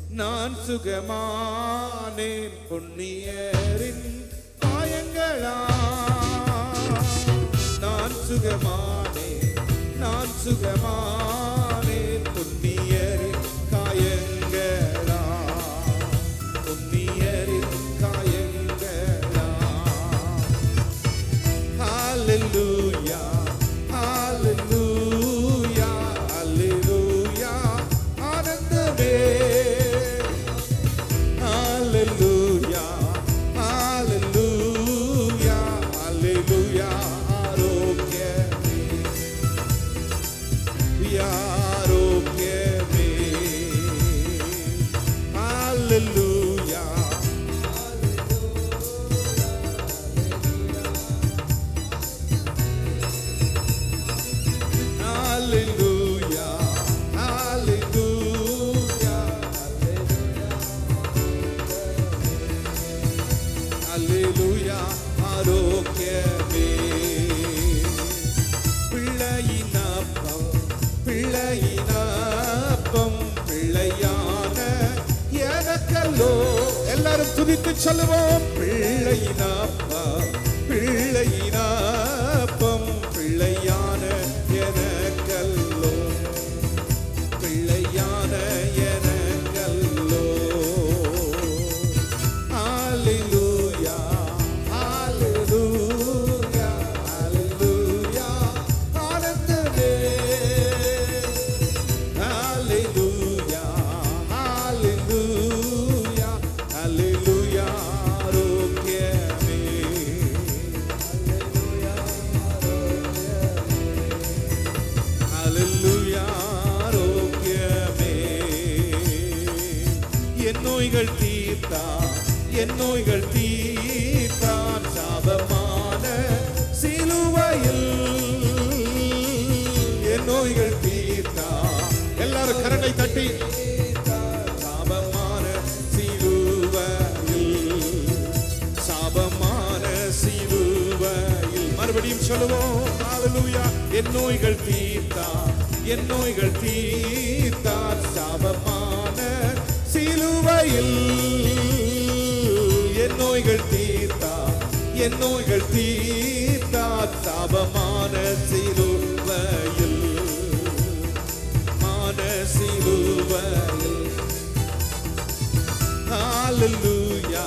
நான் சுகமானேன் புண்ணியரின் காயங்களா. நான் சுகமானேன் புண்ணியரின் காயங்களா. புண்ணியரின் காயங்களா. ஹல்லேலூயா ஹல்லேலூயா ஹல்லேலூயா ஆனந்தமே. ஹல்லேலூயா ஹல்லேலூயா ஹல்லேலூயா ஆரோக்கியமே. ஆரோக்கியமே. ஹல்லேலூயா ஹல்லேலூயா ஹல்லேலூயா ஹல்லேலூயா ஆரோக்கியமே. பிள்ளையினப்பம் பிள்ளையான எனக்கல்லோ. எல்லாரும் துதித்து சொல்லுவோம். பிள்ளையினப்பம் பிள்ளையான எனக்கல்லோ. பிள்ளையான எனக்கல்லோ. ஹல்லேலூயா ஹல்லேலூயா ஹல்லேலூயா ஆனந்தமே. ஹல்லேலூயா ஹல்லேலூயா ஹல்லேலூயா ஆரோக்கியமே. ஹல்லேலூயா ஆரோக்கியமே. என் நோய்கள் தீர்த்தான் சாபமான சிலுவையில். என் நோய்கள் தீர்த்தான். எல்லாரும் கரங்களை தட்டி. சாபமான சிலுவையில் மறுபடியும் சொல்லுவோம். ஹல்லேலூயா. என் நோய்கள் தீர்த்தான் சாபமான சிலுவையில். என் நோய்கள் தீர்த்தார் சாபமான சிலுவையில். ஹல்லேலூயா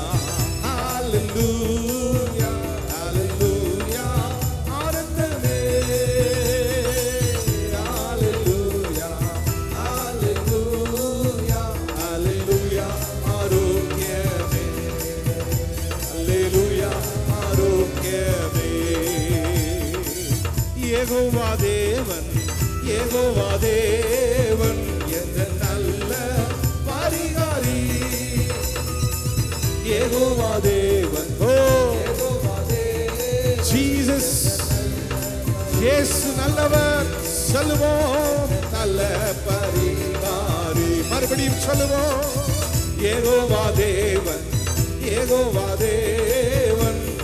ஹல்லேலூயா ஹல்லேலூயா ஆனந்தமே. ஹல்லேலூயா ஹல்லேலூயா ஹல்லேலூயா ஆரோக்கியமே. ஹல்லேலூயா ஆரோக்கியமே. யெகோவா தேவன் என்ற நல்ல பரிகாரி. யெகோவா தேவன். ஜீசஸ் இயேசு நல்லவர். சொல்லுவோம். நல்ல பரிகாரி. மறுபடியும் சொல்லுவோம். யெகோவா தேவன்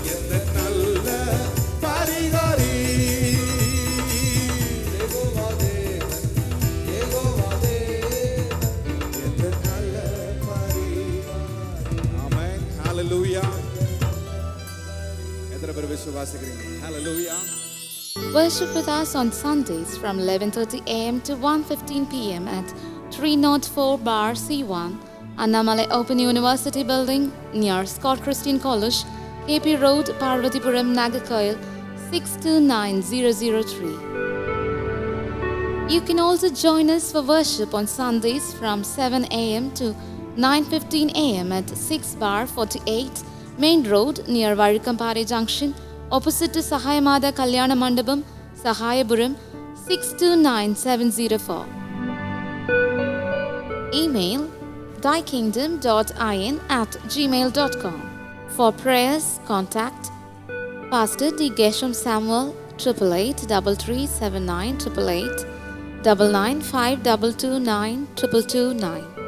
என்ற நல்ல பரிகாரி. யெகோவா தேவன் என்ற நல்ல பரிகாரி. ஆமென். ஹல்லேலூயா. எத்தனை பேர் விசுவாசிக்கிறீங்க? ஹல்லேலூயா. Worship with us on Sundays from 11:30 a.m. to 1:15 p.m. at 304 Bar C1, Annamalai Open University Building near Scott Christian College, KP Road, Parvatipuram, Nagarkoil, 629003. You can also join us for worship on Sundays from 7 a.m. to 9:15 a.m. at 6 Bar 48 Main Road near Varikampare Junction, opposite to Sahayamada Kalyana Mandapam, Sahayapuram, 629704. Email diekingdom.in@gmail.com. For prayers, contact Pastor D. Gesham Samuel, 8883379888 99522292229.